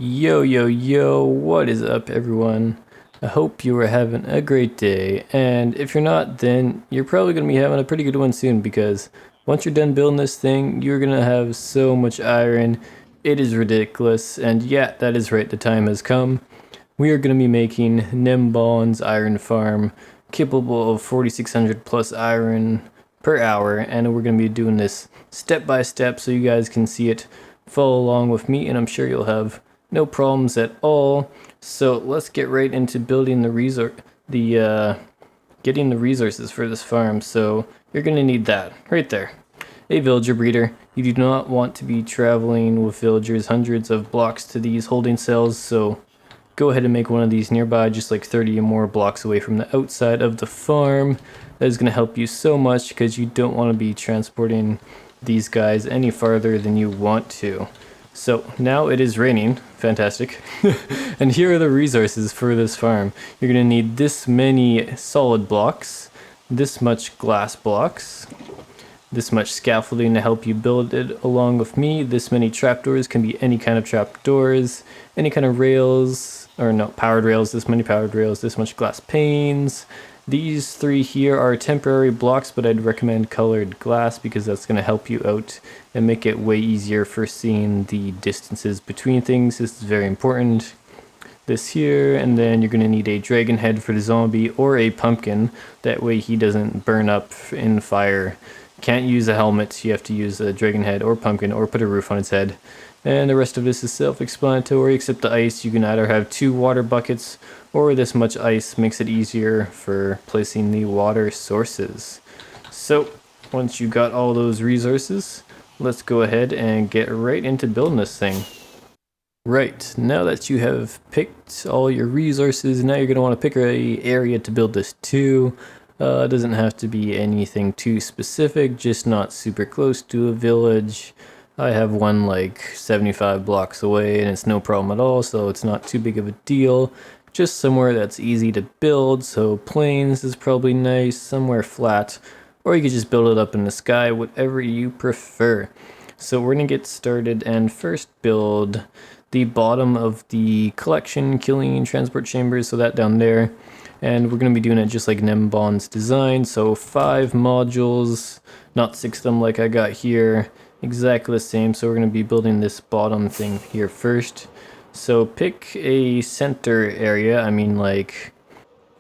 Yo, yo, yo, what is up, everyone? I hope you are having a great day, and if you're not, then you're probably going to be having a pretty good one soon, because once you're done building this thing, you're going to have so much iron. It is ridiculous, and yeah, that is right, the time has come. We are going to be making Gnembon's iron farm, capable of 4600 plus iron per hour, and we're going to be doing this step by step so you guys can see it. Follow along with me, and I'm sure you'll have no problems at all. So let's get right into building getting the resources for this farm. So you're gonna need that right there, a villager breeder. You do not want to be traveling with villagers hundreds of blocks to these holding cells, so go ahead and make one of these nearby, just like 30 or more blocks away from the outside of the farm. That is going to help you so much because you don't want to be transporting these guys any farther than you want to. So now it is raining, fantastic. And here are the resources for this farm. You're going to need this many solid blocks, this much glass blocks, this much scaffolding to help you build it along with me. This many trapdoors, can be any kind of trapdoors, any kind of rails, or no, powered rails, this many powered rails, this much glass panes. These three here are temporary blocks, but I'd recommend colored glass because that's going to help you out and make it way easier for seeing the distances between things. This is very important. This here, and then you're going to need a dragon head for the zombie or a pumpkin. That way he doesn't burn up in fire. Can't use a helmet, you have to use a dragon head or pumpkin or put a roof on its head. And the rest of this is self-explanatory except the ice. You can either have 2 water buckets or this much ice makes it easier for placing the water sources. So once you got all those resources, let's go ahead and get right into building this thing. Right, now that you have picked all your resources, now you're going to want to pick an area to build this to. It doesn't have to be anything too specific, just not super close to a village. I have one like 75 blocks away and it's no problem at all, so it's not too big of a deal. Just somewhere that's easy to build, so plains is probably nice, somewhere flat, or you could just build it up in the sky, whatever you prefer. So we're going to get started and first build the bottom of the collection, killing transport chambers, so that down there. And we're going to be doing it just like Gnembon's design, so 5 modules, not 6 of them like I got here, exactly the same. So we're going to be building this bottom thing here first. So pick a center area, I mean like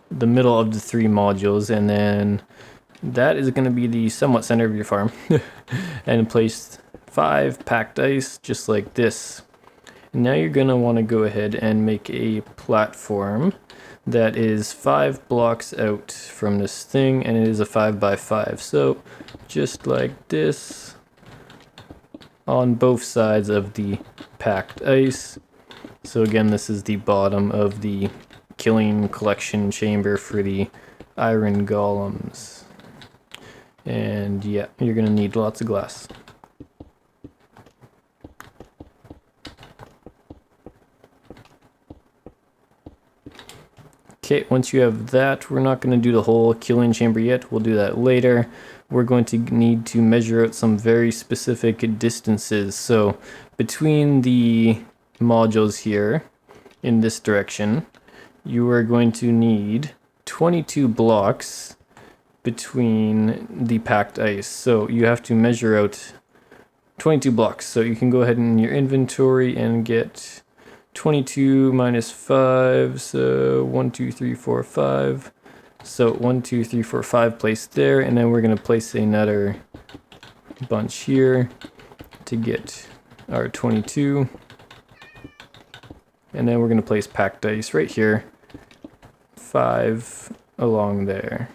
the middle of the 3 modules, and then that is going to be the somewhat center of your farm. And place 5 packed ice, just like this. Now you're going to want to go ahead and make a platform that is 5 blocks out from this thing, and it is a 5x5. So just like this on both sides of the packed ice. So again, this is the bottom of the killing collection chamber for the iron golems. And yeah, you're going to need lots of glass. Okay, once you have that, we're not going to do the whole killing chamber yet. We'll do that later. We're going to need to measure out some very specific distances. So between the modules here in this direction, you are going to need 22 blocks between the packed ice. So you have to measure out 22 blocks. So you can go ahead in your inventory and get 22 minus 5, so 1, 2, 3, 4, 5. So 1, 2, 3, 4, 5 placed there, and then we're going to place another bunch here to get our 22. And then we're going to place packed ice right here, 5 along there,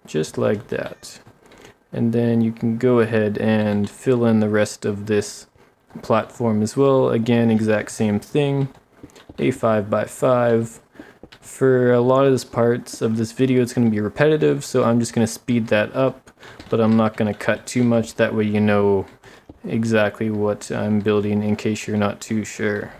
just like that. And then you can go ahead and fill in the rest of this platform as well. Again, exact same thing, a 5x5. For a lot of this parts of this video, it's going to be repetitive, so I'm just going to speed that up, but I'm not going to cut too much. That way you know exactly what I'm building in case you're not too sure.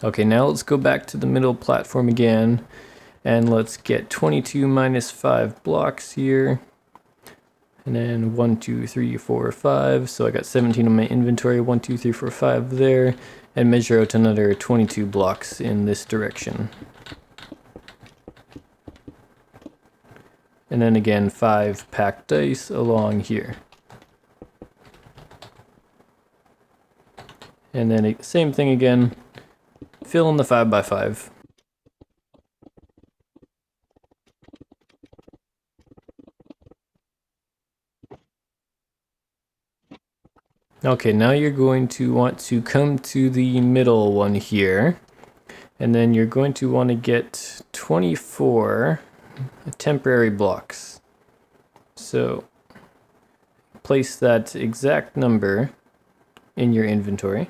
Okay, now let's go back to the middle platform again. And let's get 22 minus 5 blocks here. And then 1, 2, 3, 4, 5. So I got 17 in my inventory. 1, 2, 3, 4, 5 there. And measure out another 22 blocks in this direction. And then again 5 packed dice along here. And then same thing again. Fill in the 5x5. Okay, now you're going to want to come to the middle one here, and then you're going to want to get 24 temporary blocks. So place that exact number in your inventory,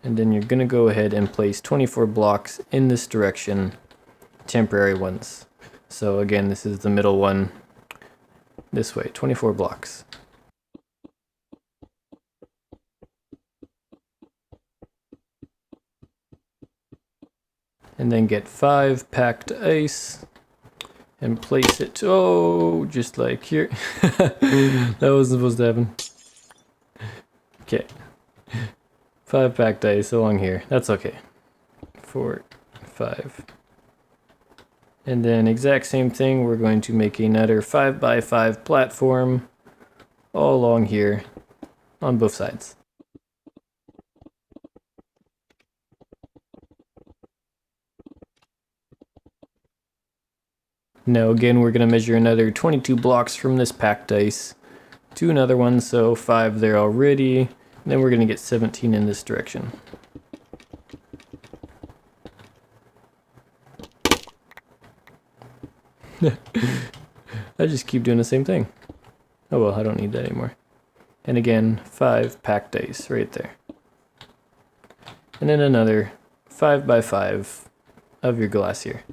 and then you're going to go ahead and place 24 blocks in this direction, temporary ones. So again, this is the middle one, this way, 24 blocks. And then get 5 packed ice and place it, just like here. That wasn't supposed to happen. Okay. 5 packed ice along here. That's okay. 4, 5. And then exact same thing, we're going to make another 5x5 platform all along here on both sides. Now again, we're going to measure another 22 blocks from this packed ice to another one, so 5 there already. And then we're going to get 17 in this direction. I just keep doing the same thing. Oh well, I don't need that anymore. And again, 5 packed ice right there. And then another 5x5 of your glass here.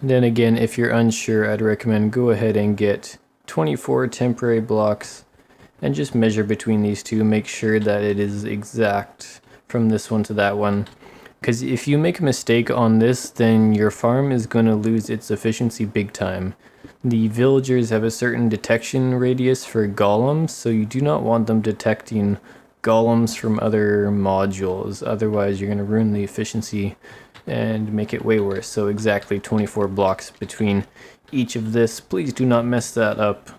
Then again, if you're unsure, I'd recommend go ahead and get 24 temporary blocks and just measure between these two. Make sure that it is exact from this one to that one. Because if you make a mistake on this, then your farm is going to lose its efficiency big time. The villagers have a certain detection radius for golems, so you do not want them detecting golems from other modules. Otherwise, you're going to ruin the efficiency and make it way worse. So exactly 24 blocks between each of this. Please do not mess that up.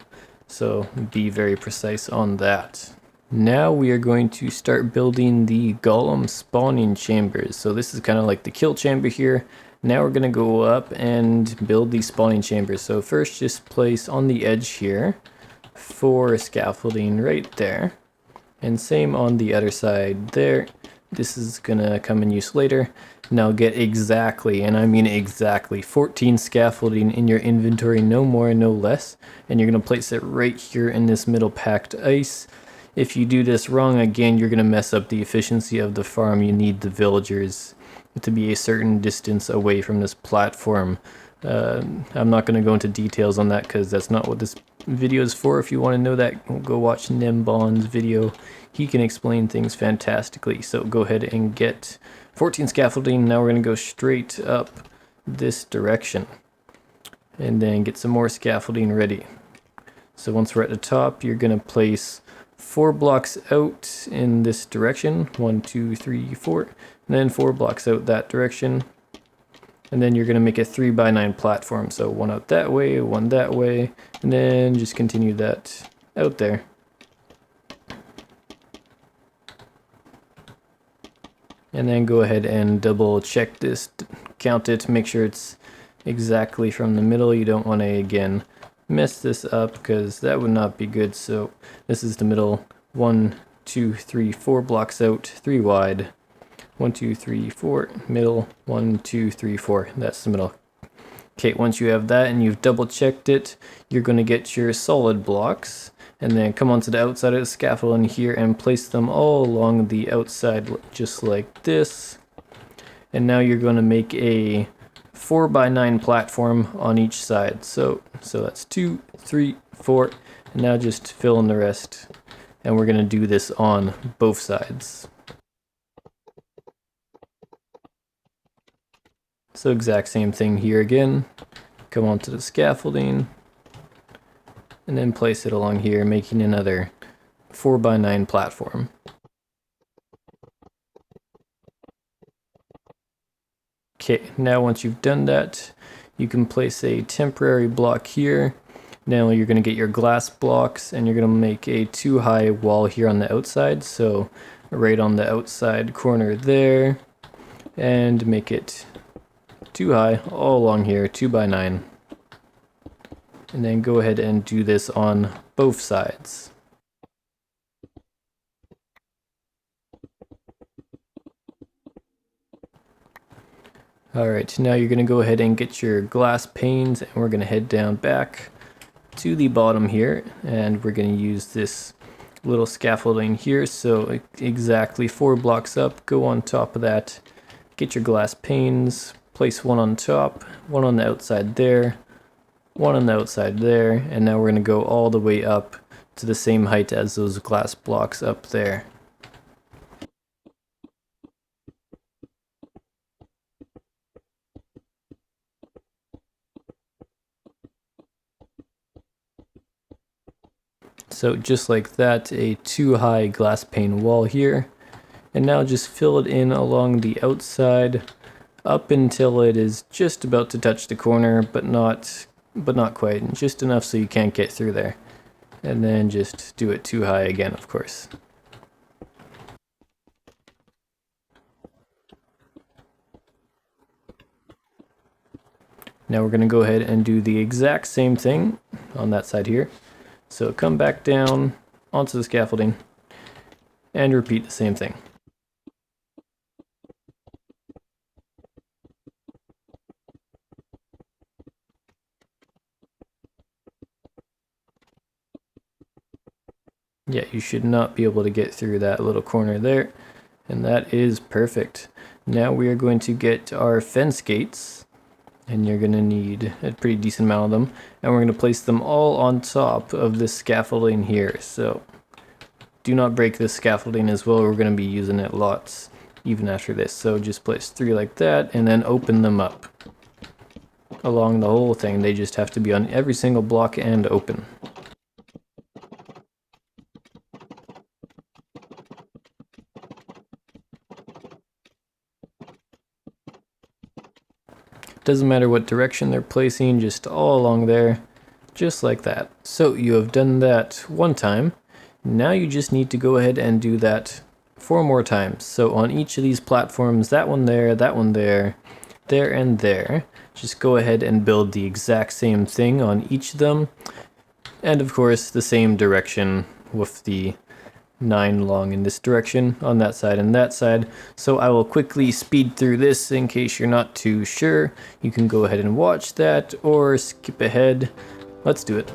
So be very precise on that. Now we are going to start building the Golem Spawning Chambers. So this is kind of like the kill chamber here. Now we're going to go up and build these spawning chambers. So first just place on the edge here 4 scaffolding right there. And same on the other side there. This is going to come in use later. Now get exactly, and I mean exactly, 14 scaffolding in your inventory, no more, no less. And you're going to place it right here in this middle packed ice. If you do this wrong, again, you're going to mess up the efficiency of the farm. You need the villagers to be a certain distance away from this platform. I'm not going to go into details on that because that's not what this video is for. If you want to know that, go watch Gnembon's video. He can explain things fantastically. So go ahead and get 14 scaffolding. Now we're going to go straight up this direction and then get some more scaffolding ready. So once we're at the top, you're going to place 4 blocks out in this direction. 1, 2, 3, 4. And then 4 blocks out that direction. And then you're going to make a 3x9 platform. So 1 out that way, 1 that way, and then just continue that out there. And then go ahead and double check this, count it, make sure it's exactly from the middle. You don't want to, again, mess this up because that would not be good. So this is the middle. 1, 2, 3, 4 blocks out, 3 wide. 1, 2, 3, 4, middle. 1, 2, 3, 4. That's the middle. Okay, once you have that and you've double checked it, you're going to get your solid blocks. And then come onto the outside of the scaffolding here and place them all along the outside just like this. And now you're going to make a 4x9 platform on each side. So that's 2, 3, 4. And now just fill in the rest. And we're going to do this on both sides. So exact same thing here again. Come onto the scaffolding. And then place it along here, making another 4x9 platform. Okay, now once you've done that, you can place a temporary block here. Now you're going to get your glass blocks and you're going to make a 2-high wall here on the outside. So right on the outside corner there, and make it 2 high all along here, 2x9. And then go ahead and do this on both sides. Alright, now you're going to go ahead and get your glass panes, and we're going to head down back to the bottom here, and we're going to use this little scaffolding here. So exactly 4 blocks up, go on top of that, get your glass panes, place one on top, one on the outside there, one on the outside there, and now we're going to go all the way up to the same height as those glass blocks up there. So just like that, a 2-high glass pane wall here. And now just fill it in along the outside up until it is just about to touch the corner, but not quite, just enough so you can't get through there. And then just do it 2 high again, of course. Now we're going to go ahead and do the exact same thing on that side here. So come back down onto the scaffolding and repeat the same thing. Yeah, you should not be able to get through that little corner there, and that is perfect. Now we are going to get our fence gates, and you're going to need a pretty decent amount of them, and we're going to place them all on top of this scaffolding here. So do not break this scaffolding as well, we're going to be using it lots even after this. So just place 3 like that, and then open them up along the whole thing. They just have to be on every single block and open. Doesn't matter what direction they're placing, just all along there, just like that. So you have done that 1 time. Now you just need to go ahead and do that 4 more times. So on each of these platforms, that one there, there and there, just go ahead and build the exact same thing on each of them. And of course the same direction with the 9 long in this direction on that side and that side. So I will quickly speed through this in case you're not too sure. You can go ahead and watch that or skip ahead. Let's do it.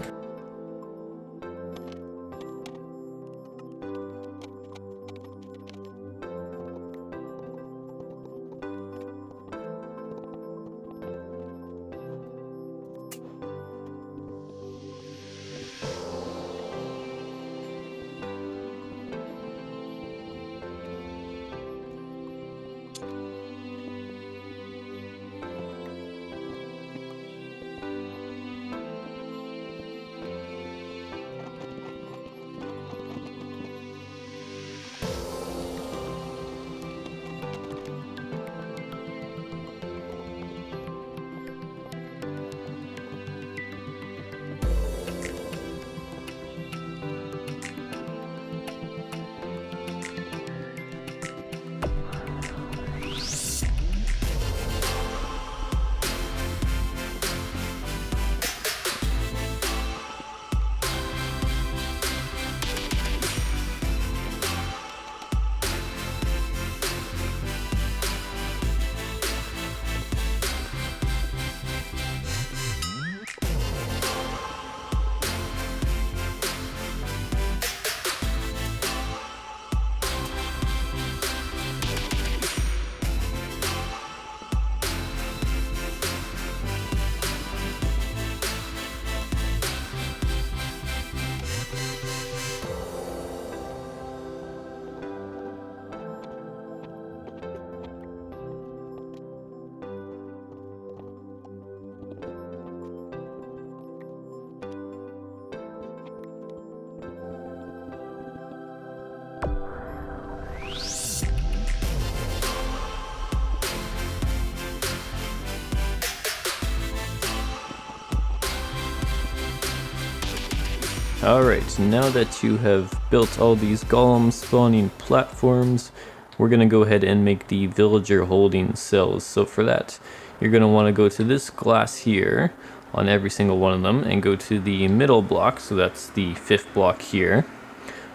Alright, now that you have built all these golem spawning platforms, we're going to go ahead and make the villager holding cells. So for that, you're going to want to go to this glass here on every single one of them and go to the middle block, so that's the 5th block here.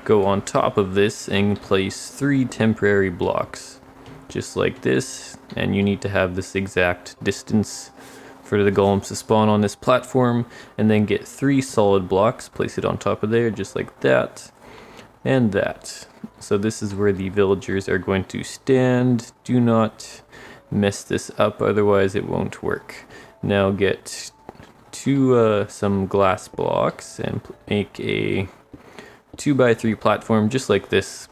Go on top of this and place 3 temporary blocks, just like this, and you need to have this exact distance for the golems to spawn on this platform, and then get 3 solid blocks, place it on top of there just like that and that. So this is where the villagers are going to stand. Do not mess this up, otherwise it won't work. Now get some glass blocks and make a 2x3 platform just like this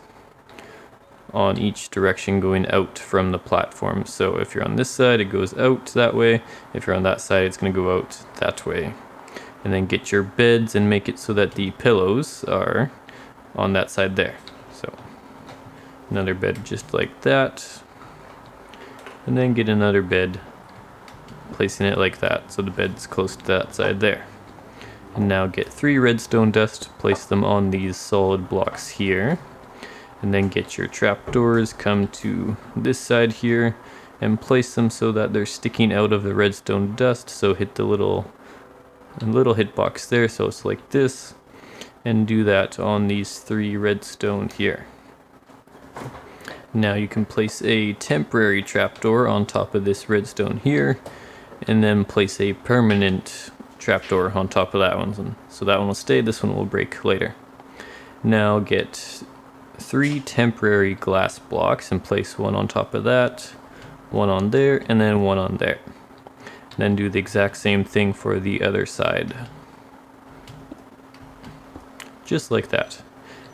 on each direction going out from the platform. So if you're on this side, it goes out that way. If you're on that side, it's going to go out that way. And then get your beds and make it so that the pillows are on that side there. So another bed just like that. And then get another bed, placing it like that, so the bed's close to that side there. And now get 3 redstone dust, place them on these solid blocks here. And then get your trapdoors, come to this side here, and place them so that they're sticking out of the redstone dust. So hit the little hitbox there, so it's like this. And do that on these 3 redstone here. Now you can place a temporary trapdoor on top of this redstone here, and then place a permanent trapdoor on top of that one. So that one will stay, this one will break later. Now get 3 temporary glass blocks and place one on top of that, one on there, and then one on there. Then do the exact same thing for the other side. Just like that.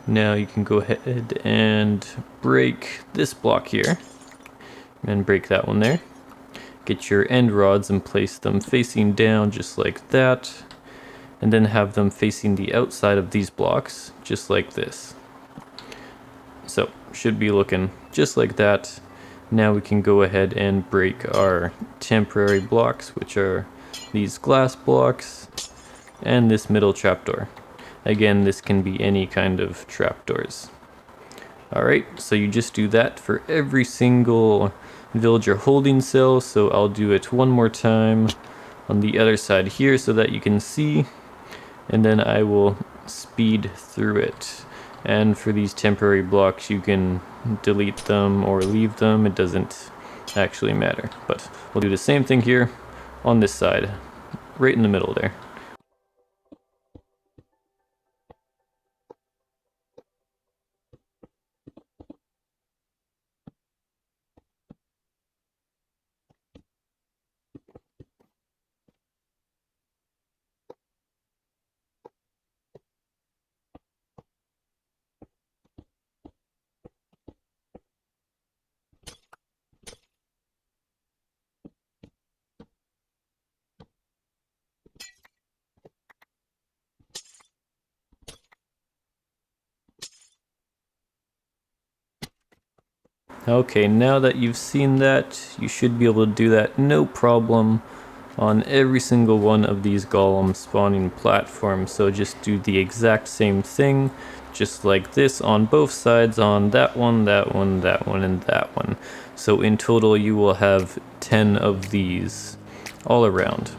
Now you can go ahead and break this block here, and break that one there. Get your end rods and place them facing down just like that, and then have them facing the outside of these blocks just like this. So should be looking just like that. Now we can go ahead and break our temporary blocks, which are these glass blocks and this middle trapdoor. Again, this can be any kind of trapdoors. Alright, so you just do that for every single villager holding cell. So I'll do it one more time on the other side here so that you can see, and then I will speed through it. And for these temporary blocks, you can delete them or leave them. It doesn't actually matter. But we'll do the same thing here on this side, right in the middle there. Okay, now that you've seen that, you should be able to do that no problem on every single one of these golem spawning platforms. So just do the exact same thing, just like this on both sides, on that one, that one, that one, and that one. So in total you will have 10 of these all around.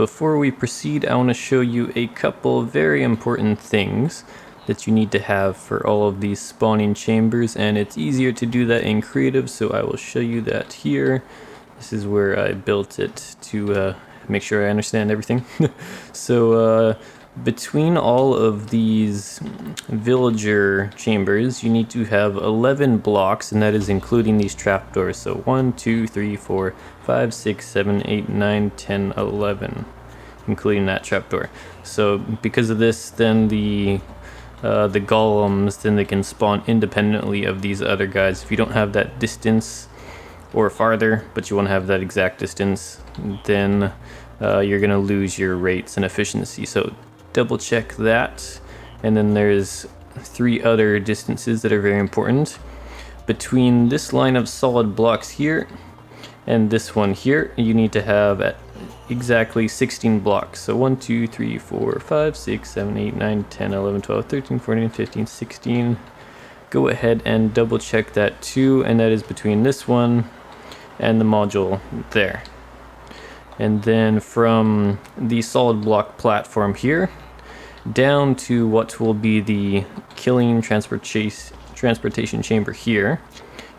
before we proceed, I want to show you a couple very important things that you need to have for all of these spawning chambers, and it's easier to do that in creative, so I will show you that here. This is where I built it to make sure I understand everything. So between all of these villager chambers, you need to have 11 blocks, and that is including these trapdoors. So 1, 2, 3, 4, 5, 6, 7, 8, 9, 10, 11, including that trapdoor. So because of this, then the golems, then they can spawn independently of these other guys. If you don't have that distance or farther, but you want to have that exact distance, then you're going to lose your rates and efficiency. So double check that. And then there's 3 other distances that are very important. Between this line of solid blocks here and this one here, you need to have at exactly 16 blocks. So 1, 2, 3, 4, 5, 6, 7, 8, 9, 10, 11, 12, 13, 14, 15, 16. Go ahead and double check that too, and that is between this one and the module there. And then from the solid block platform here down to what will be the killing transportation chamber here,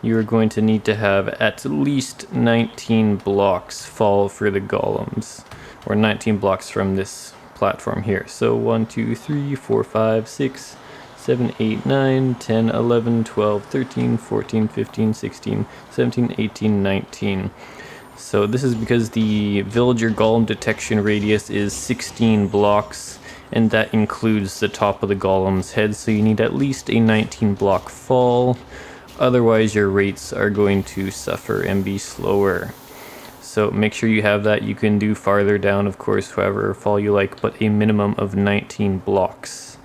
you are going to need to have at least 19 blocks fall for the golems, or 19 blocks from this platform here. So 1, 2, 3, 4, 5, 6, 7, 8, 9, 10, 11, 12, 13, 14, 15, 16, 17, 18, 19. So this is because the villager golem detection radius is 16 blocks, and that includes the top of the golem's head, so you need at least a 19 block fall. Otherwise your rates are going to suffer and be slower. So make sure you have that. You can do farther down, of course, however fall you like, but a minimum of 19 blocks.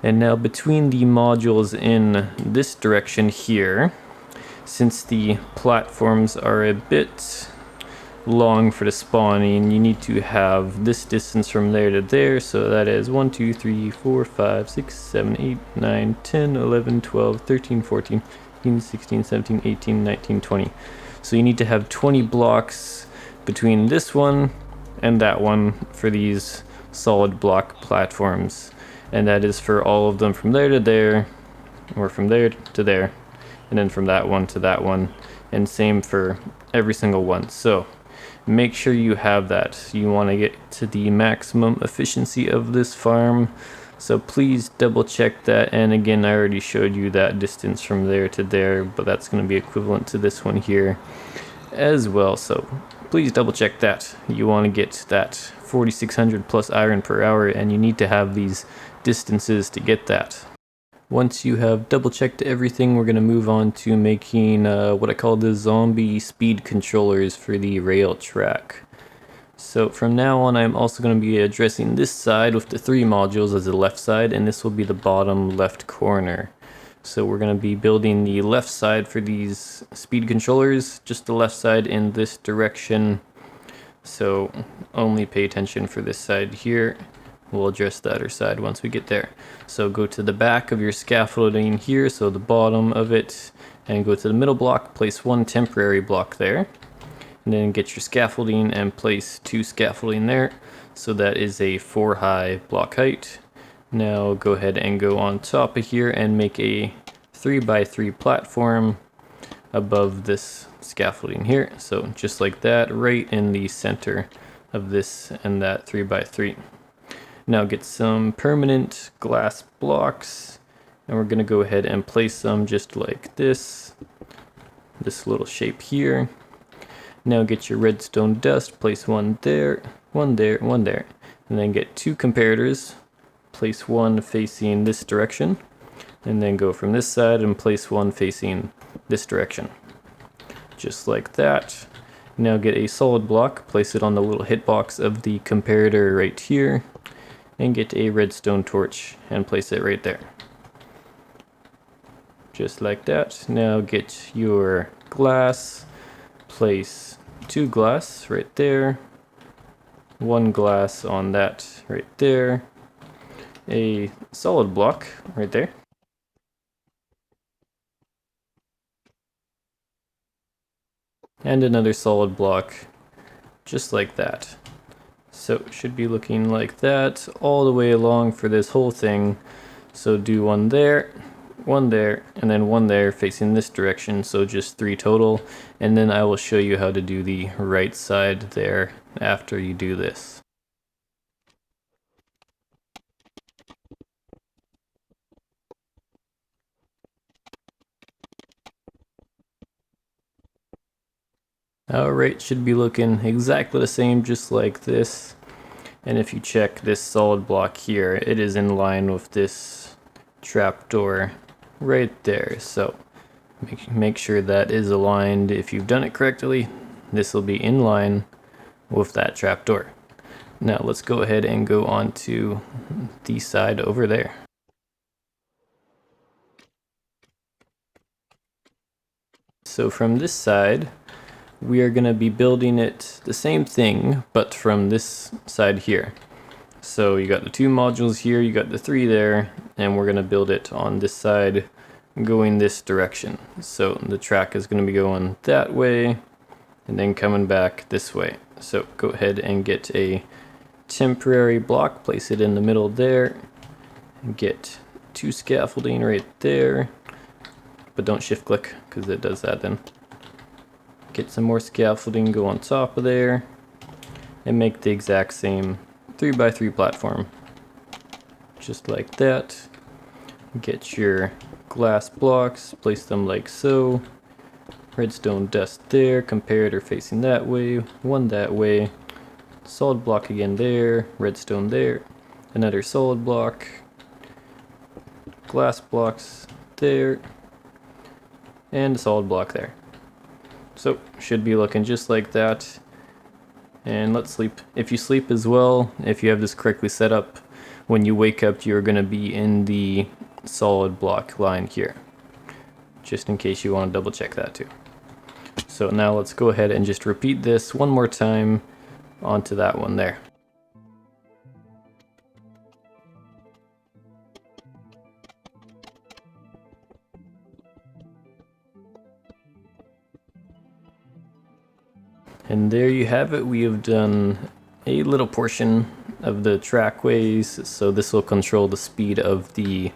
And now between the modules in this direction here, since the platforms are a bit long for the spawning, you need to have this distance from there to there, so that is 1, 2, 3, 4, 5, 6, 7, 8, 9, 10, 11, 12, 13, 14, 15, 16, 17, 18, 19, 20. So you need to have 20 blocks between this one and that one for these solid block platforms, and that is for all of them from there to there, or from there to there, and then from that one to that one, and same for every single one. So make sure you have that. You want to get to the maximum efficiency of this farm, so please double check that. And again, I already showed you that distance from there to there, but that's going to be equivalent to this one here as well, so please double check that. You want to get that 4600 plus iron per hour, and you need to have these distances to get that. Once you have double checked everything, we're going to move on to making what I call the zombie speed controllers for the rail track. So from now on, I'm also going to be addressing this side with the 3 modules as the left side, and this will be the bottom left corner. So we're going to be building the left side for these speed controllers, just the left side in this direction. So only pay attention for this side here. We'll address the other side once we get there. So go to the back of your scaffolding here, so the bottom of it, and go to the middle block, place 1 temporary block there, and then get your scaffolding and place 2 scaffolding there. So that is a 4 high block height. Now go ahead and go on top of here and make a 3x3 platform above this scaffolding here. So just like that, right in the center of this and that 3x3. Now get some permanent glass blocks, and we're going to go ahead and place them just like this little shape here. Now get your redstone dust, place 1 there, 1 there, 1 there, and then get 2 comparators, place 1 facing this direction, and then go from this side and place 1 facing this direction. Just like that. Now get a solid block, place it on the little hitbox of the comparator right here, and get a redstone torch and place it right there. Just like that. Now get your glass, place 2 glass right there, 1 glass on that right there, a solid block right there, and another solid block just like that. So it should be looking like that all the way along for this whole thing. So do one there, and then one there facing this direction, so just 3 total. And then I will show you how to do the right side there after you do this. Alright, should be looking exactly the same, just like this. And if you check this solid block here, it is in line with this trapdoor right there. So make sure that is aligned. If you've done it correctly, this will be in line with that trapdoor. Now let's go ahead and go on to the side over there. So from this side, we are going to be building it the same thing, but from this side here. So you got the 2 modules here, you got the 3 there, and we're going to build it on this side going this direction. So the track is going to be going that way and then coming back this way. So go ahead and get a temporary block, place it in the middle there, and get 2 scaffolding right there, but don't shift click because it does that then. Get some more scaffolding, go on top of there, and make the exact same 3x3 platform. Just like that. Get your glass blocks, place them like so. Redstone dust there, comparator facing that way, one that way. Solid block again there, redstone there, another solid block, glass blocks there, and a solid block there. So should be looking just like that. And let's sleep. If you sleep as well, if you have this correctly set up, when you wake up you're going to be in the solid block line here, just in case you want to double check that too. So now let's go ahead and just repeat this one more time onto that one there. And there you have it. We have done a little portion of the trackways, so this will control the speed of the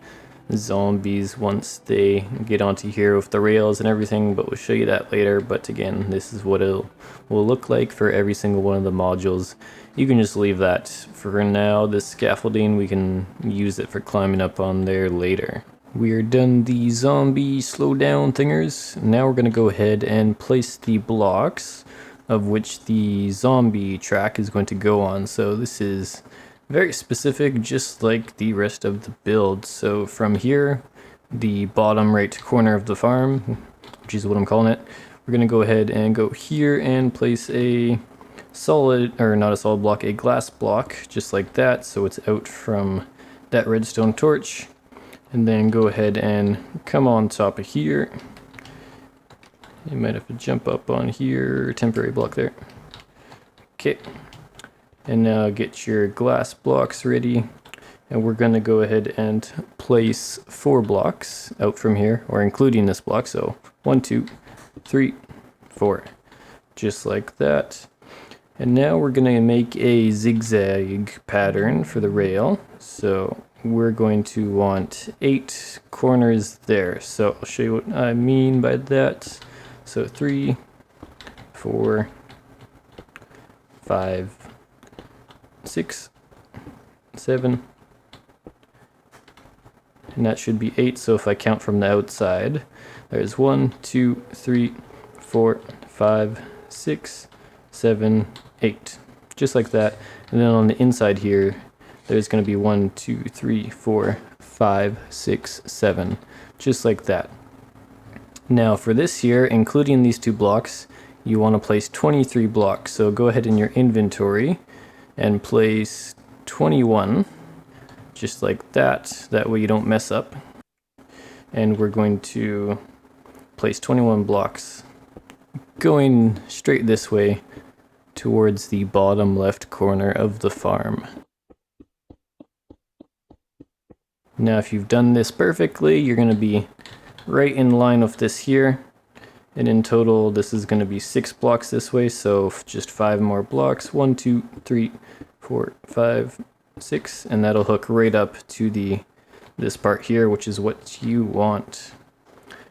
zombies once they get onto here with the rails and everything, but we'll show you that later. But again, this is what it will look like for every single one of the modules. You can just leave that for now. This scaffolding, we can use it for climbing up on there later. We're done the zombie slow down thingers. Now we're going to go ahead and place the blocks of which the zombie track is going to go on. So this is very specific, just like the rest of the build. So from here, the bottom right corner of the farm, which is what I'm calling it, we're going to go ahead and go here and place a solid, or not a solid block, a glass block, just like that, so it's out from that redstone torch. And then go ahead and come on top of here. You might have to jump up on here, temporary block there. Okay, and now get your glass blocks ready. And we're going to go ahead and place 4 blocks out from here, or including this block. So 1, 2, 3, 4, just like that. And now we're going to make a zigzag pattern for the rail. So we're going to want 8 corners there. So I'll show you what I mean by that. So 3, 4, 5, 6, 7, and that should be 8. So if I count from the outside, there's 1, 2, 3, 4, 5, 6, 7, 8, just like that. And then on the inside here, there's going to be 1, 2, 3, 4, 5, 6, 7, just like that. Now for this here, including these 2 blocks, you want to place 23 blocks. So go ahead in your inventory and place 21, just like that. That way you don't mess up. And we're going to place 21 blocks going straight this way towards the bottom left corner of the farm. Now if you've done this perfectly, you're going to be right in line with this here, and in total this is going to be 6 blocks this way, so just 5 more blocks. 1, 2, 3, 4, 5, 6, and that'll hook right up to this part here, which is what you want.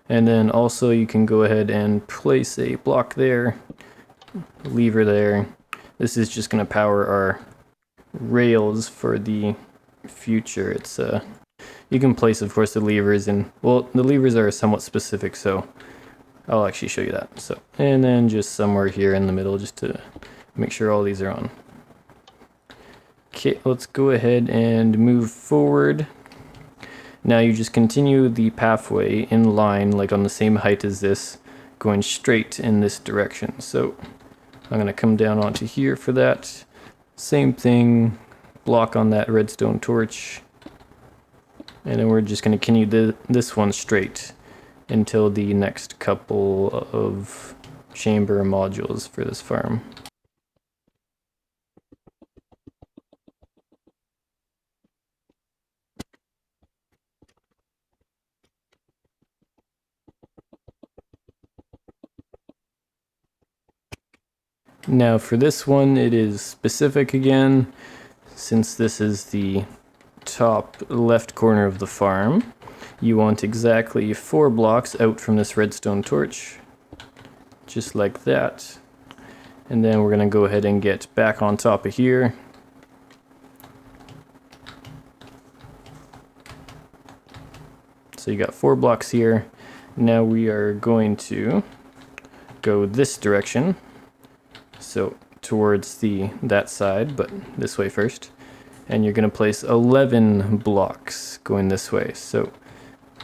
And then also you can go ahead and place a block there, lever there. This is just going to power our rails for the future. It's you can place, of course, the levers, and well, the levers are somewhat specific, so I'll actually show you that. So, and then just somewhere here in the middle, just to make sure all these are on. Okay, let's go ahead and move forward. Now you just continue the pathway in line, like on the same height as this, going straight in this direction. So I'm going to come down onto here for that. Same thing, block on that redstone torch. And then we're just going to continue this one straight until the next couple of chamber modules for this farm. Now for this one, it is specific again, since this is the top left corner of the farm. You want exactly 4 blocks out from this redstone torch, just like that. And then we're going to go ahead and get back on top of here. So you got 4 blocks here. Now we are going to go this direction. So towards that side, but this way first. And you're going to place 11 blocks going this way. So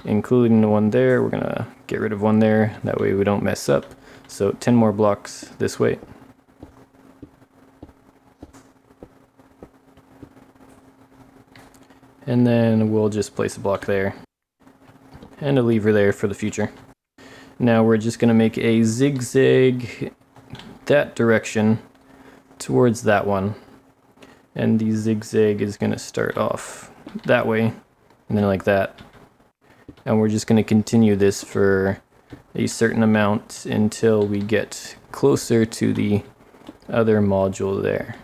including the one there, we're going to get rid of one there. That way we don't mess up. So 10 more blocks this way. And then we'll just place a block there. And a lever there for the future. Now we're just going to make a zigzag that direction towards that one, and the zigzag is going to start off that way and then like that, and we're just going to continue this for a certain amount until we get closer to the other module there.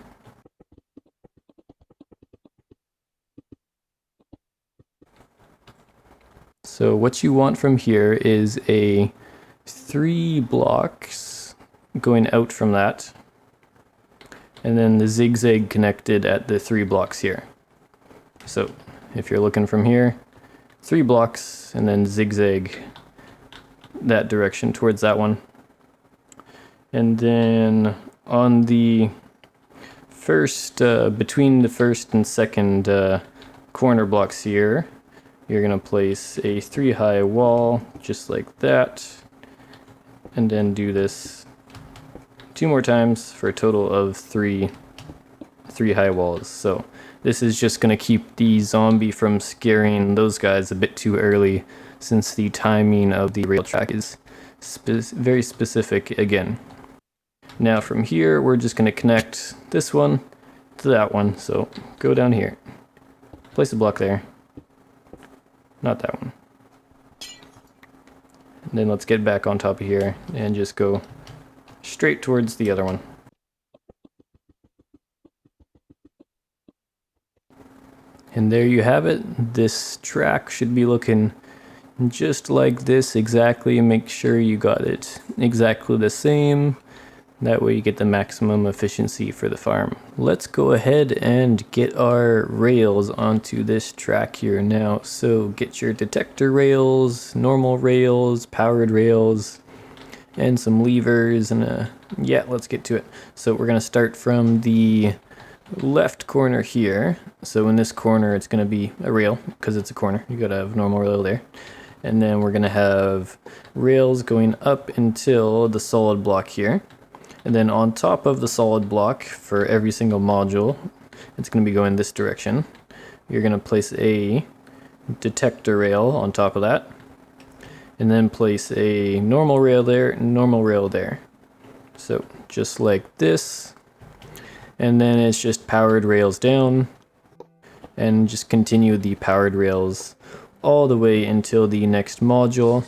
So what you want from here is a 3 blocks going out from that, and then the zigzag connected at the 3 blocks here. So if you're looking from here, 3 blocks and then zigzag that direction towards that one. And then on the first, between the first and second corner blocks here, you're going to place a 3 high wall just like that, and then do this 2 more times for a total of 3 high walls. So this is just going to keep the zombie from scaring those guys a bit too early, since the timing of the rail track is very specific again. Now from here, we're just going to connect this one to that one. So go down here, place a block there, not that one. And then let's get back on top of here and just go straight towards the other one. And there you have it. This track should be looking just like this exactly. Make sure you got it exactly the same. That way you get the maximum efficiency for the farm. Let's go ahead and get our rails onto this track here now. So get your detector rails, normal rails, powered rails, and some levers, and yeah, let's get to it. So we're gonna start from the left corner here. So in this corner, it's gonna be a rail because it's a corner. You gotta have normal rail there. And then we're gonna have rails going up until the solid block here. And then on top of the solid block for every single module, it's gonna be going this direction. You're gonna place a detector rail on top of that, and then place a normal rail there, normal rail there. So just like this. And then it's just powered rails down, and just continue the powered rails all the way until the next module.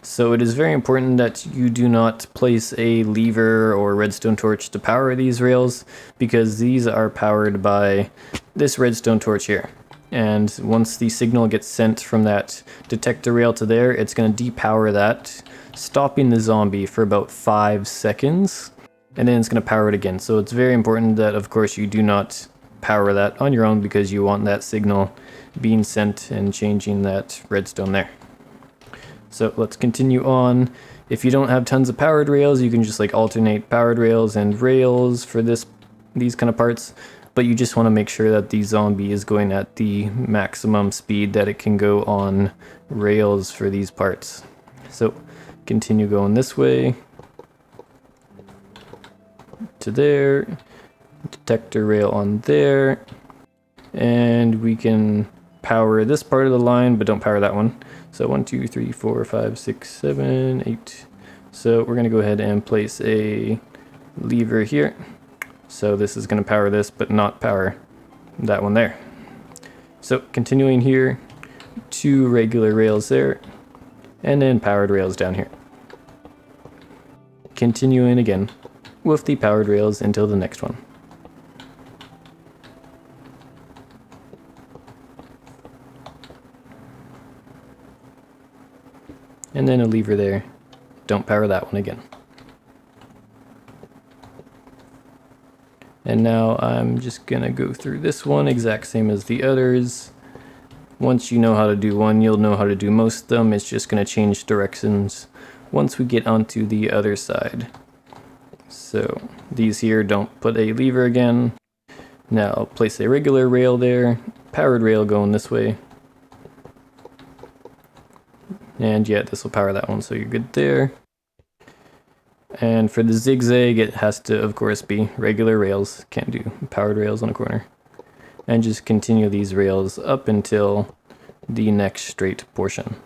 So it is very important that you do not place a lever or redstone torch to power these rails, because these are powered by this redstone torch here. And once the signal gets sent from that detector rail to there, it's going to depower that, stopping the zombie for about 5 seconds, and then it's going to power it again. So it's very important that, of course, you do not power that on your own, because you want that signal being sent and changing that redstone there. So let's continue on. If you don't have tons of powered rails, you can just like alternate powered rails and rails for these kind of parts, but you just want to make sure that the zombie is going at the maximum speed that it can go on rails for these parts. So continue going this way to there, detector rail on there, and we can power this part of the line, but don't power that one. So 1, 2, 3, 4, 5, 6, 7, 8. So we're going to go ahead and place a lever here. So this is going to power this, but not power that one there. So continuing here, 2 regular rails there, and then powered rails down here. Continuing again with the powered rails until the next one. And then a lever there. Don't power that one again. And now I'm just gonna go through this one, exact same as the others. Once you know how to do one, you'll know how to do most of them. It's just gonna change directions once we get onto the other side. So these here, don't put a lever again. Now I'll place a regular rail there, powered rail going this way. And yeah, this will power that one, so you're good there. And for the zigzag, it has to, of course, be regular rails. Can't do powered rails on a corner. And just continue these rails up until the next straight portion.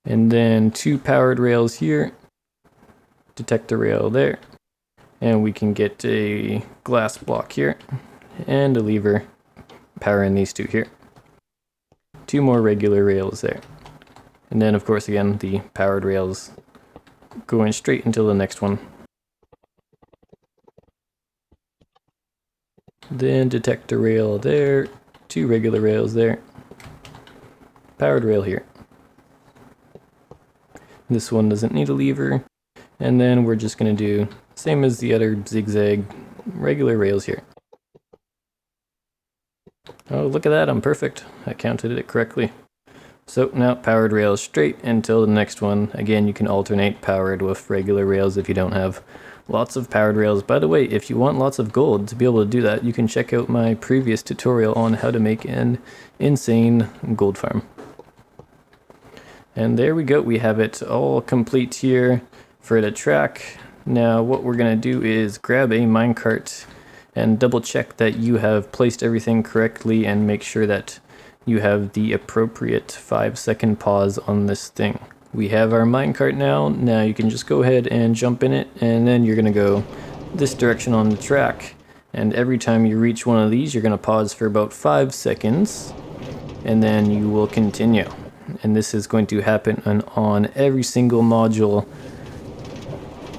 And then 2 powered rails here, detector rail there, and we can get a glass block here, and a lever powering these 2 here. 2 more regular rails there. And then, of course, again, the powered rails going straight until the next one. Then detector rail there, 2 regular rails there, powered rail here. This one doesn't need a lever. And then we're just going to do, same as the other zigzag, regular rails here. Oh, look at that, I'm perfect. I counted it correctly. So now powered rails straight until the next one. Again, you can alternate powered with regular rails if you don't have lots of powered rails. By the way, if you want lots of gold to be able to do that, you can check out my previous tutorial on how to make an insane gold farm. And there we go, we have it all complete here for the track. Now what we're going to do is grab a minecart and double check that you have placed everything correctly and make sure that you have the appropriate 5-second pause on this thing. We have our minecart now. Now you can just go ahead and jump in it, and then you're going to go this direction on the track. And every time you reach one of these, you're going to pause for about 5 seconds, and then you will continue. And this is going to happen on every single module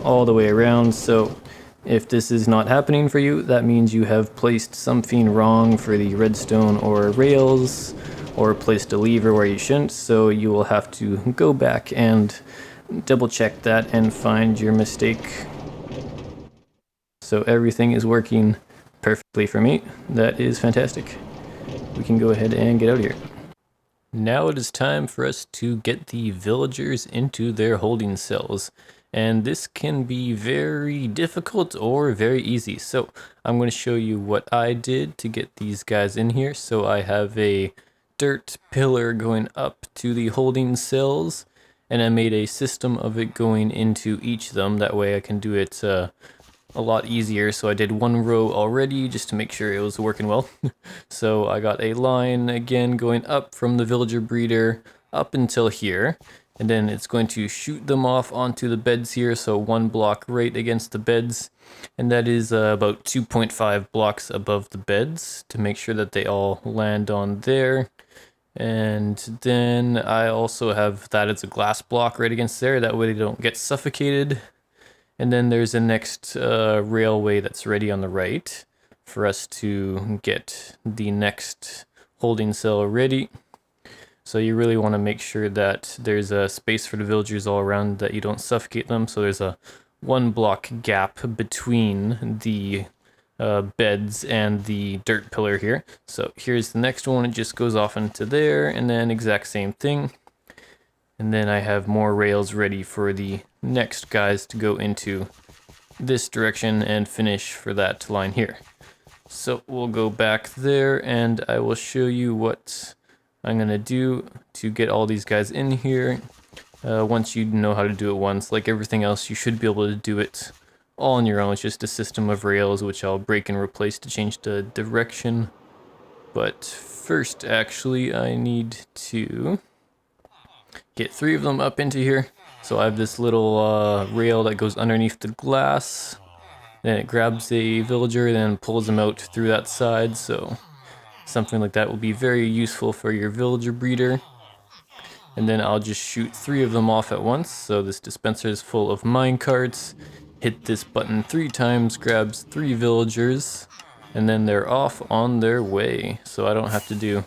all the way around. So if this is not happening for you, that means you have placed something wrong for the redstone or rails, or placed a lever where you shouldn't, so you will have to go back and double check that and find your mistake. So everything is working perfectly for me. That is fantastic. We can go ahead and get out of here. Now it is time for us to get the villagers into their holding cells. And this can be very difficult or very easy. So I'm going to show you what I did to get these guys in here. So I have a dirt pillar going up to the holding cells, and I made a system of it going into each of them. That way I can do it a lot easier. So I did 1 row already just to make sure it was working well. So I got a line again going up from the villager breeder up until here. and then it's going to shoot them off onto the beds here, so 1 block right against the beds, and that is about 2.5 blocks above the beds to make sure that they all land on there. And then I also have that as a glass block right against there, that way they don't get suffocated. And then there's a next railway that's ready on the right for us to get the next holding cell ready. So you really want to make sure that there's a space for the villagers all around, that you don't suffocate them. So there's a 1 block gap between the beds and the dirt pillar here. So here's the next one. It just goes off into there, and then exact same thing. And then I have more rails ready for the next guys to go into this direction and finish for that line here. So we'll go back there and I will show you what I'm gonna do to get all these guys in here. Once you know how to do it once, like everything else, you should be able to do it all on your own. It's just a system of rails which I'll break and replace to change the direction. But first, actually, I need to get 3 of them up into here. So I have this little rail that goes underneath the glass. Then it grabs a villager, then pulls them out through that side. So something like that will be very useful for your villager breeder. And then I'll just shoot 3 of them off at once. So this dispenser is full of minecarts. Hit this button 3 times, grabs 3 villagers, and then they're off on their way. So I don't have to do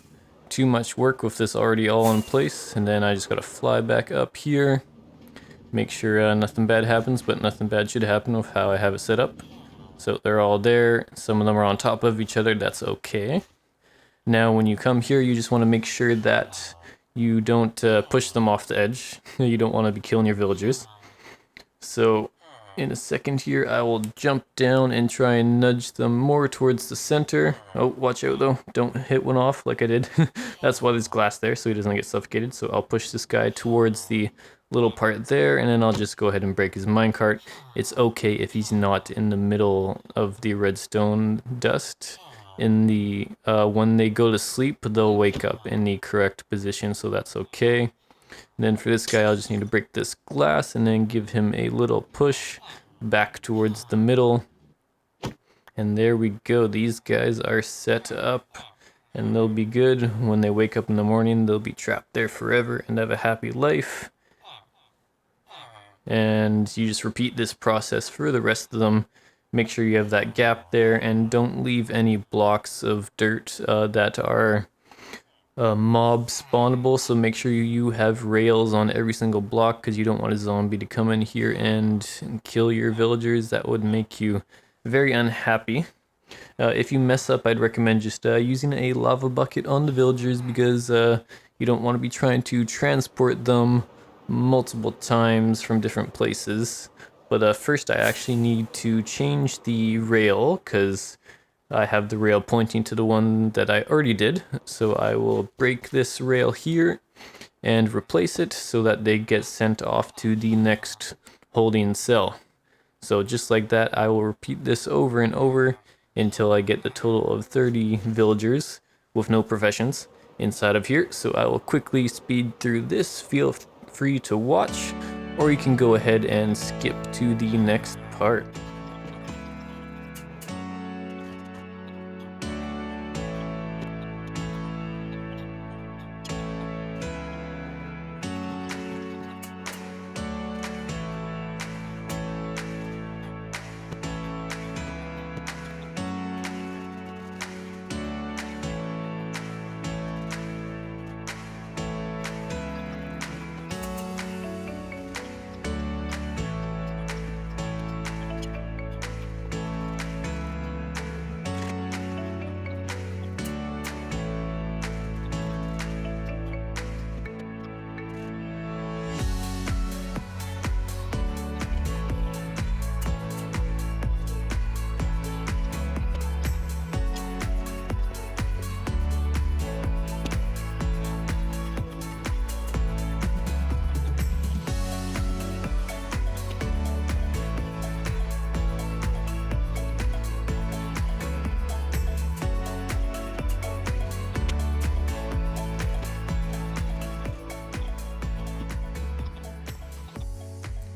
too much work with this already all in place. And then I just gotta fly back up here, make sure nothing bad happens, but nothing bad should happen with how I have it set up. So they're all there. Some of them are on top of each other. That's okay. Now when you come here, you just want to make sure that you don't push them off the edge. You don't want to be killing your villagers. So in a second here, I will jump down and try and nudge them more towards the center. Oh, watch out though. Don't hit one off like I did. That's why there's glass there, so he doesn't get suffocated. So I'll push this guy towards the little part there, and then I'll just go ahead and break his minecart. It's okay if he's not in the middle of the redstone dust. In the when they go to sleep, they'll wake up in the correct position, so that's okay. And then for this guy, I'll just need to break this glass and then give him a little push back towards the middle. And there we go. These guys are set up and they'll be good. When they wake up in the morning, they'll be trapped there forever and have a happy life. And you just repeat this process for the rest of them. Make sure you have that gap there and don't leave any blocks of dirt that are mob spawnable. So make sure you have rails on every single block, because you don't want a zombie to come in here and kill your villagers. That would make you very unhappy. If you mess up, I'd recommend just using a lava bucket on the villagers, because you don't want to be trying to transport them multiple times from different places. But first I actually need to change the rail, because I have the rail pointing to the one that I already did. So I will break this rail here and replace it so that they get sent off to the next holding cell. So just like that, I will repeat this over and over until I get the total of 30 villagers with no professions inside of here. So I will quickly speed through this. Feel free to watch, or you can go ahead and skip to the next part.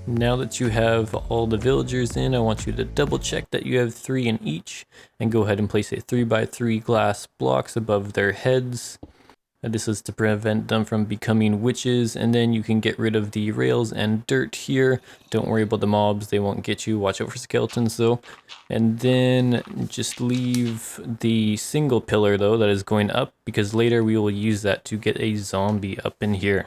Now that you have all the villagers in, I want you to double check that you have 3 in each, and go ahead and place a 3x3 glass blocks above their heads. This is to prevent them from becoming witches, and then you can get rid of the rails and dirt here. Don't worry about the mobs, they won't get you. Watch out for skeletons though. And then just leave the single pillar though that is going up, because later we will use that to get a zombie up in here.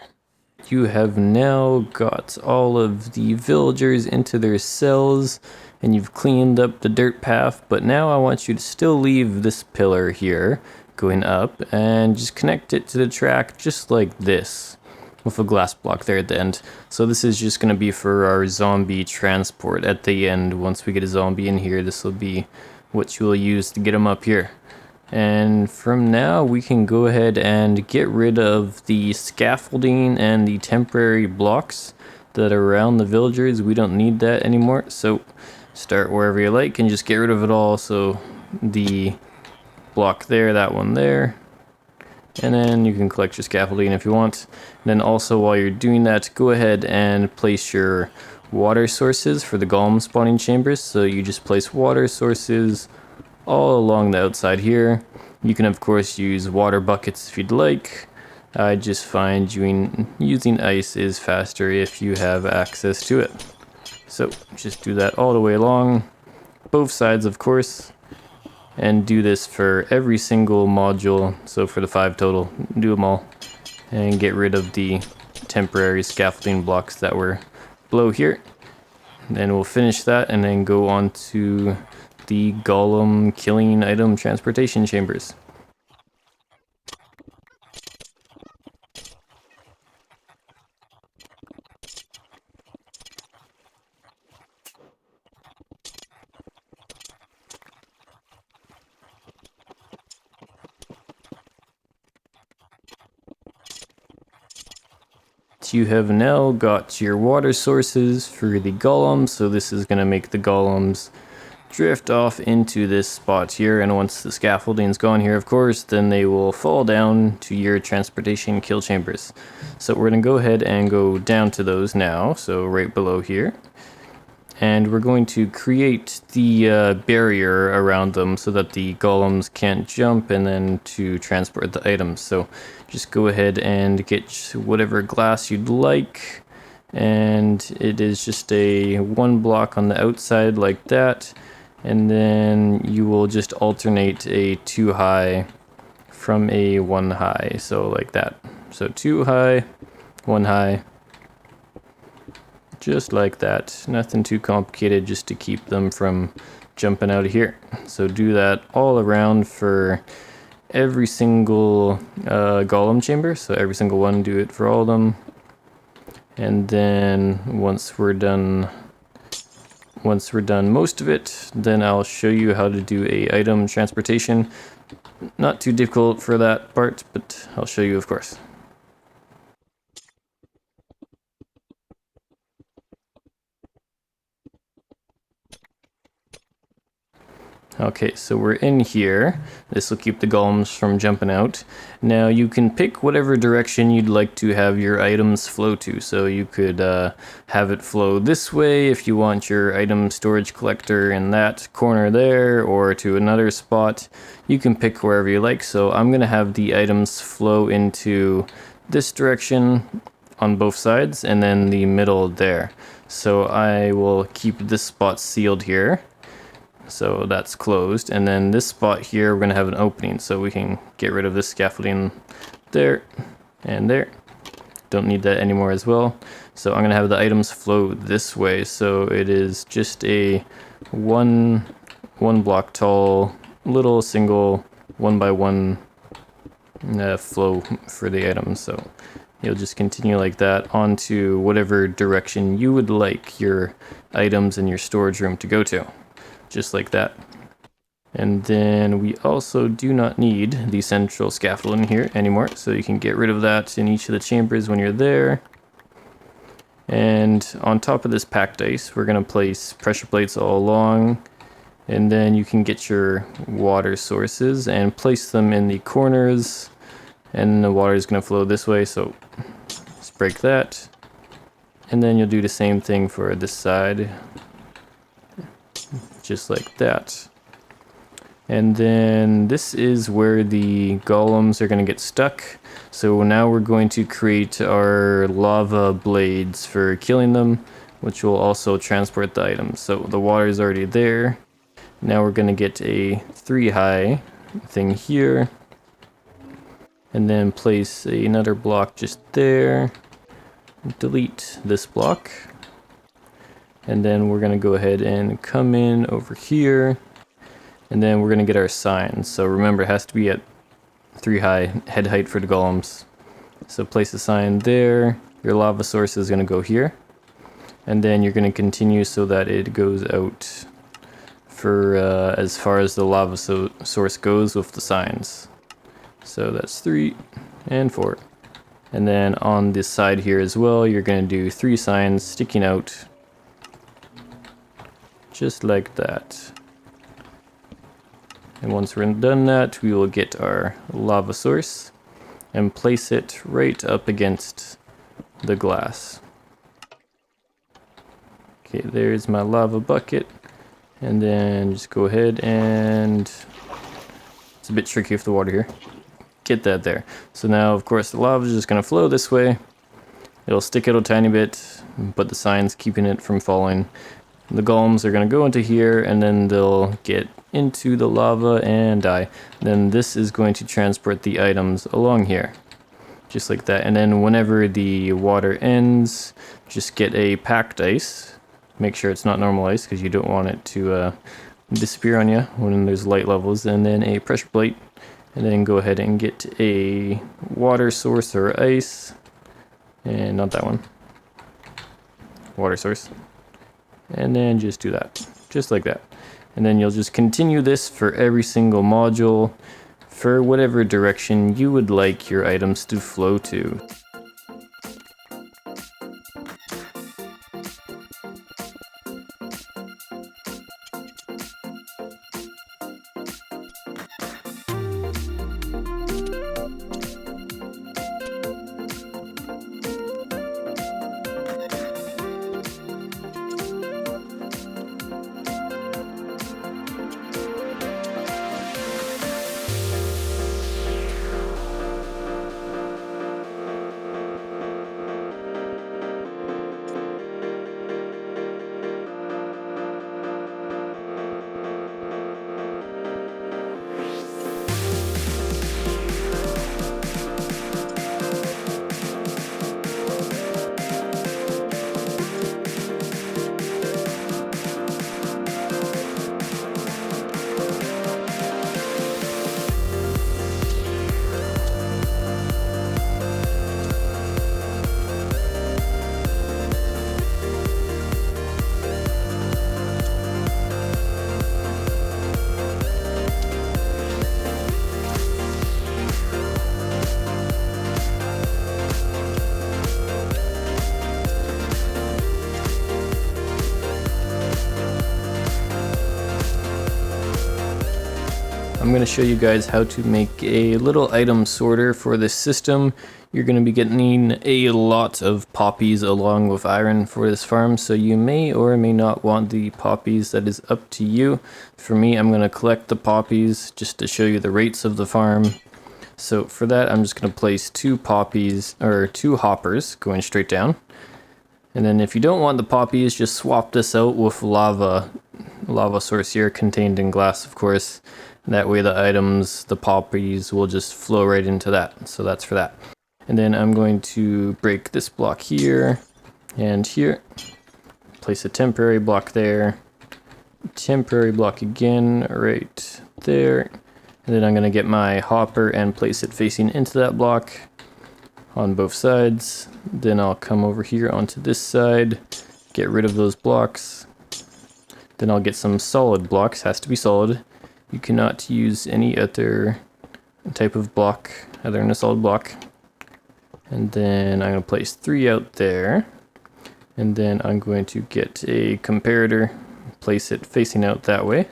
You have now got all of the villagers into their cells, and you've cleaned up the dirt path, but now I want you to still leave this pillar here going up and just connect it to the track just like this, with a glass block there at the end. So this is just going to be for our zombie transport at the end. Once we get a zombie in here, this will be what you will use to get them up here. And from now we can go ahead and get rid of the scaffolding and the temporary blocks that are around the villagers. We don't need that anymore, so start wherever you like and just get rid of it all. So the block there, that one there, and then you can collect your scaffolding if you want. And then also while you're doing that, go ahead and place your water sources for the Golem Spawning Chambers. So you just place water sources all along the outside here. You can of course use water buckets if you'd like. I just find using ice is faster if you have access to it. So just do that all the way along, both sides of course, and do this for every single module. So for the 5 total, do them all and get rid of the temporary scaffolding blocks that were below here. And then we'll finish that and then go on to the golem killing item transportation chambers. You have now got your water sources for the golems, so this is going to make the golems drift off into this spot here, and once the scaffolding's gone here of course, then they will fall down to your transportation kill chambers. So we're going to go ahead and go down to those now, so right below here, and we're going to create the barrier around them so that the golems can't jump, and then to transport the items. So just go ahead and get whatever glass you'd like, and it is just a 1 block on the outside like that, and then you will just alternate a 2 high from a 1 high, so like that. So 2 high, 1 high, just like that. Nothing too complicated, just to keep them from jumping out of here. So do that all around for every single golem chamber, so every single one, do it for all of them. And then once we're done most of it, then I'll show you how to do a item transportation. Not too difficult for that part, but I'll show you of course. Okay, so we're in here. This will keep the golems from jumping out. Now you can pick whatever direction you'd like to have your items flow to. So you could have it flow this way if you want your item storage collector in that corner there, or to another spot. You can pick wherever you like. So I'm gonna have the items flow into this direction on both sides, and then the middle there. So I will keep this spot sealed here. So that's closed, and then this spot here we're going to have an opening, so we can get rid of this scaffolding there and there. Don't need that anymore as well. So I'm going to have the items flow this way, so it is just a one block tall little single 1x1 flow for the items. So you'll just continue like that onto whatever direction you would like your items in your storage room to go to. Just like that. And then we also do not need the central scaffolding here anymore, so you can get rid of that in each of the chambers when you're there. And on top of this packed ice, we're going to place pressure plates all along, and then you can get your water sources and place them in the corners, and the water is going to flow this way. So let's break that, And then you'll do the same thing for this side, just like that. And then this is where the golems are going to get stuck. So now we're going to create our lava blades for killing them, which will also transport the items. So the water is already there. Now we're going to get a 3 high thing here. And then place another block just there. Delete this block. And then we're going to go ahead and come in over here. And then we're going to get our signs. So remember, it has to be at 3 high head height for the golems. So place a sign there. Your lava source is going to go here. And then you're going to continue so that it goes out for as far as the lava source goes with the signs. So that's 3 and 4. And then on this side here as well, you're going to do 3 signs sticking out. Just like that. And once we're done that, we will get our lava source and place it right up against the glass. Okay, there's my lava bucket. And then just go ahead and, it's a bit tricky with the water here. Get that there. So now, of course, the lava is just going to flow this way. It'll stick out a tiny bit, but the sign's keeping it from falling. The golems are going to go into here, and then they'll get into the lava and die. Then this is going to transport the items along here, just like that. And then whenever the water ends, just get a packed ice. Make sure it's not normal ice, because you don't want it to disappear on you when there's light levels. And then a pressure plate. And then go ahead and get a water source or ice. And not that one. Water source. And then just do that. Just like that. And then you'll just continue this for every single module for whatever direction you would like your items to flow to. I'm going to show you guys how to make a little item sorter for this system. You're going to be getting a lot of poppies along with iron for this farm, so you may or may not want the poppies. That is up to you. For me, I'm going to collect the poppies just to show you the rates of the farm. So for that, I'm just going to place 2 poppies, or 2 hoppers going straight down. And then if you don't want the poppies, just swap this out with lava source here, contained in glass, of course. That way the items, the poppies, will just flow right into that. So that's for that. And then I'm going to break this block here and here. Place a temporary block there. Temporary block again right there. And then I'm going to get my hopper and place it facing into that block on both sides. Then I'll come over here onto this side, get rid of those blocks. Then I'll get some solid blocks, has to be solid. You cannot use any other type of block other than a solid block. And then I'm going to place 3 out there. And then I'm going to get a comparator, place it facing out that way.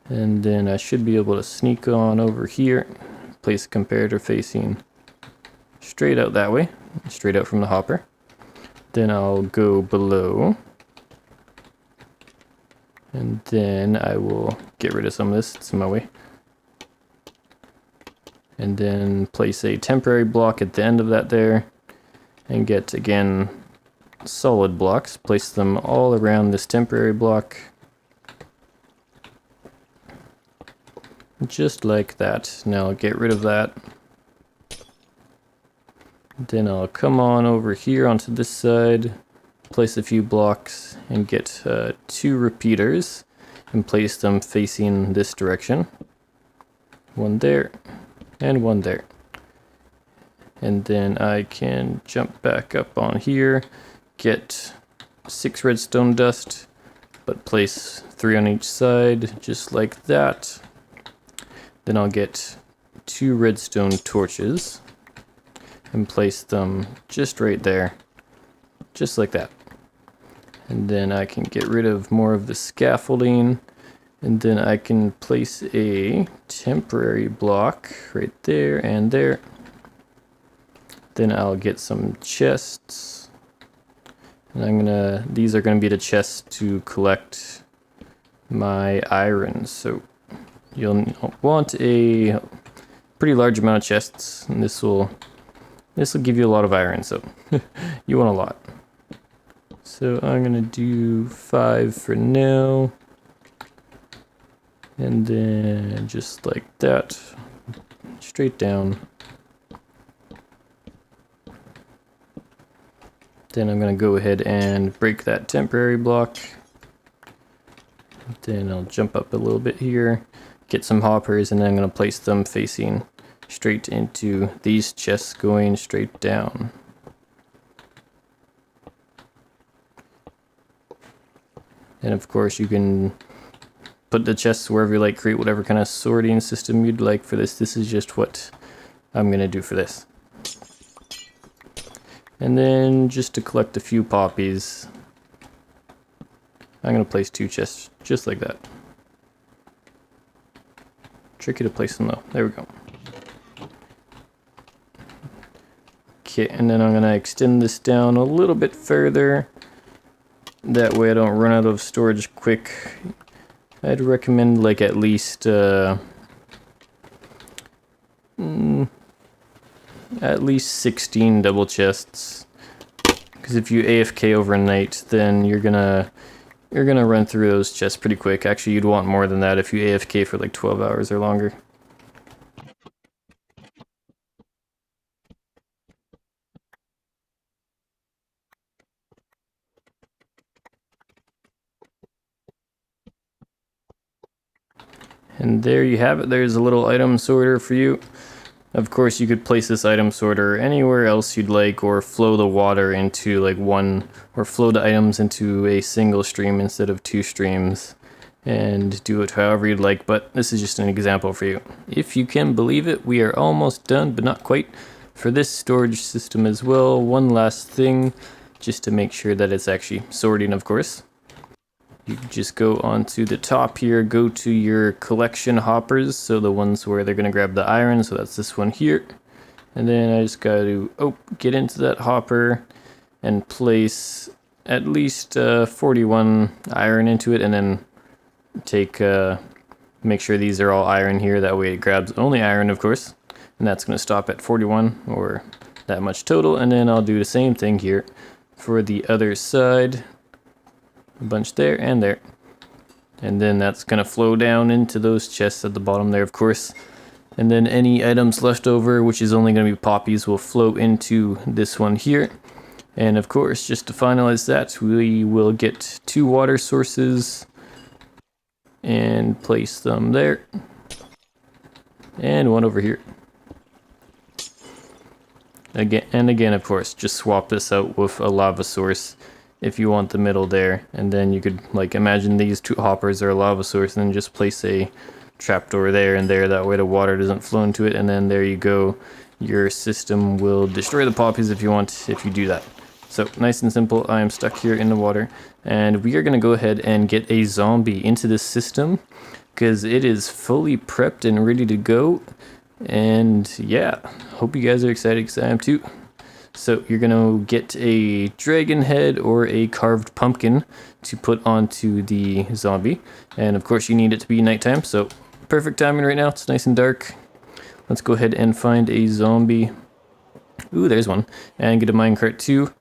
And then I should be able to sneak on over here, place a comparator facing straight out that way, straight out from the hopper. Then I'll go below. And then I will get rid of some of this, it's in my way. And then place a temporary block at the end of that there. And get, again, solid blocks. Place them all around this temporary block. Just like that. Now I'll get rid of that. Then I'll come on over here onto this side, place a few blocks, and get 2 repeaters, and place them facing this direction. One there, and one there. And then I can jump back up on here, get 6 redstone dust, but place 3 on each side, just like that. Then I'll get 2 redstone torches and place them just right there, just like that. And then I can get rid of more of the scaffolding, and then I can place a temporary block right there and there. Then I'll get some chests, and these are gonna be the chests to collect my iron. So you'll want a pretty large amount of chests, and this will give you a lot of iron, so you want a lot. So I'm gonna do 5 for now, and then just like that, straight down. Then I'm gonna go ahead and break that temporary block. Then I'll jump up a little bit here, get some hoppers, and then I'm gonna place them facing straight into these chests going straight down. And of course you can put the chests wherever you like, create whatever kind of sorting system you'd like for this. This is just what I'm gonna do for this. And then just to collect a few poppies, I'm gonna place 2 chests just like that. Tricky to place them though. There we go. Okay, and then I'm gonna extend this down a little bit further. That way I don't run out of storage quick. I'd recommend like at least 16 double chests. Because if you AFK overnight, then you're gonna run through those chests pretty quick. Actually, you'd want more than that if you AFK for like 12 hours or longer. And there you have it. There's a little item sorter for you. Of course, you could place this item sorter anywhere else you'd like, or flow the water into like one, or flow the items into a single stream instead of 2 streams, and do it however you'd like, but this is just an example for you. If you can believe it, we are almost done, but not quite, for this storage system as well. One last thing, just to make sure that it's actually sorting, of course. You just go onto the top here, go to your collection hoppers, so the ones where they're going to grab the iron, so that's this one here. And then I just got to get into that hopper and place at least 41 iron into it, and then make sure these are all iron here, that way it grabs only iron, of course. And that's going to stop at 41, or that much total, and then I'll do the same thing here for the other side. A bunch there and there, and then that's gonna flow down into those chests at the bottom there, of course, and then any items left over, which is only gonna be poppies, will flow into this one here. And of course, just to finalize that, we will get 2 water sources and place them there, and one over here. Again, of course, just swap this out with a lava source if you want the middle there, and then you could like imagine these 2 hoppers are a lava source, and then just place a trapdoor there and there, that way the water doesn't flow into it, and then there you go. Your system will destroy the poppies if you want, if you do that. So nice and simple. I am stuck here in the water, and we are going to go ahead and get a zombie into this system because it is fully prepped and ready to go. And yeah, hope you guys are excited because I am too. So you're gonna get a dragon head or a carved pumpkin to put onto the zombie. And of course you need it to be nighttime, so perfect timing right now. It's nice and dark. Let's go ahead and find a zombie. Ooh, there's one. And get a minecart too.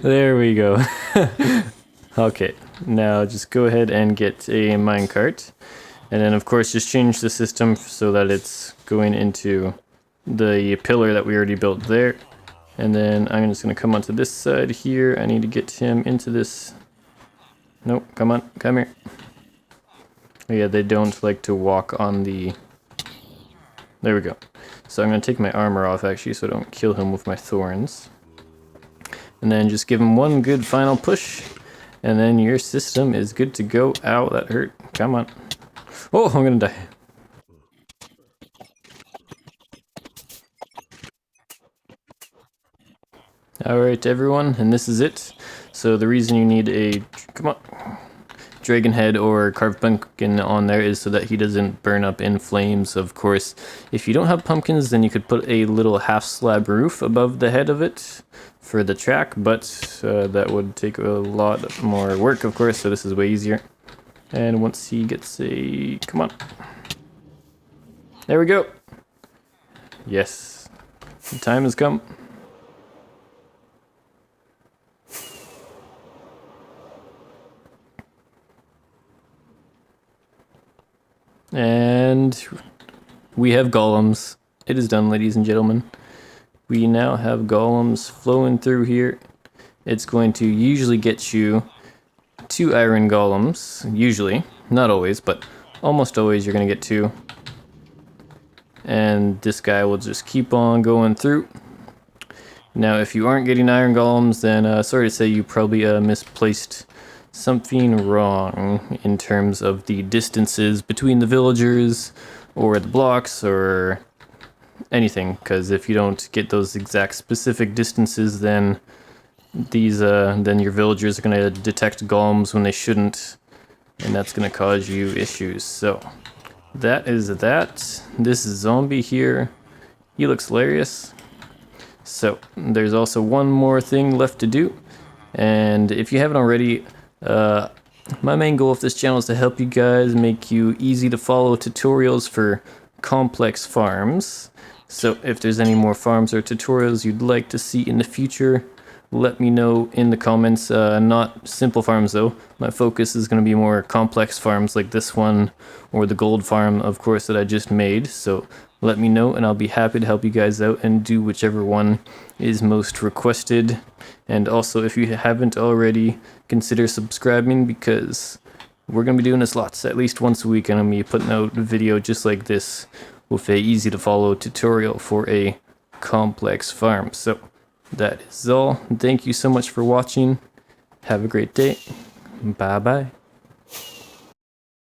There we go. Okay, now just go ahead and get a minecart. And then of course just change the system so that it's going into the pillar that we already built there. And then I'm just gonna come onto this side here. I need to get him into this. Nope, come on, come here. Oh yeah, they don't like to walk on the... There we go. So I'm gonna take my armor off actually so I don't kill him with my thorns. And then just give him one good final push. And then your system is good to go. Ow, that hurt. Come on. Oh, I'm gonna die. Alright everyone, and this is it. So the reason you need a, come on, dragon head or carved pumpkin on there is so that he doesn't burn up in flames. Of course, if you don't have pumpkins, then you could put a little half slab roof above the head of it for the track, but that would take a lot more work, of course, so this is way easier. And once he gets a, come on. There we go. Yes, the time has come. And we have golems. It is done, ladies and gentlemen. We now have golems flowing through here. It's going to usually get you 2 iron golems. Usually. Not always, but almost always you're going to get 2. And this guy will just keep on going through. Now, if you aren't getting iron golems, then sorry to say you probably misplaced something wrong in terms of the distances between the villagers or the blocks or anything, because if you don't get those exact specific distances, then then your villagers are going to detect golems when they shouldn't, and that's going to cause you issues. So that is that. This zombie here, he looks hilarious. So there's also one more thing left to do, and if you haven't already, my main goal of this channel is to help you guys, make you easy to follow tutorials for complex farms. So if there's any more farms or tutorials you'd like to see in the future, let me know in the comments. Not simple farms though. My focus is going to be more complex farms like this one or the gold farm, of course, that I just made. So let me know and I'll be happy to help you guys out and do whichever one is most requested. And also, if you haven't already, consider subscribing, because we're going to be doing this lots, at least once a week, and I'm going to be putting out a video just like this with a easy to follow tutorial for a complex farm. So that is all. Thank you so much for watching. Have a great day. Bye bye.